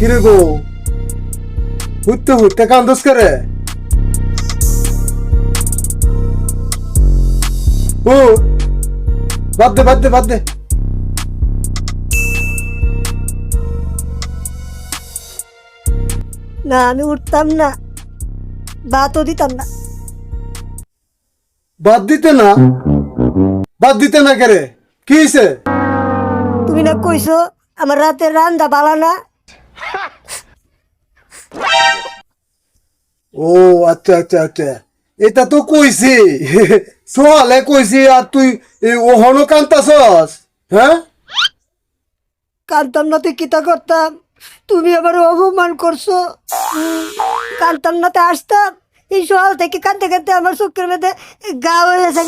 কিরে গো হুটতে হুটতে কান্দস করে ও বাদ দে না আমি উঠতাম না, ভাতও দিতাম না। বাদ দিতে না করে কি হয়েছে? তুমি না কইছো আমার রাতের রান্দা বালা না। ও আচ্ছা এটা তো কইছি সোহালে কইছি আর তুই ওহনো কান্তাছস হ্যাঁ? কানতাম না তুই কিতা করতাম, তুমি আবার অপমান করছো। কানতাম না তো আসতাম, এই সকাল থেকে কানতে কানতে আমার চোখের মধ্যে গা হয়ে গেছে।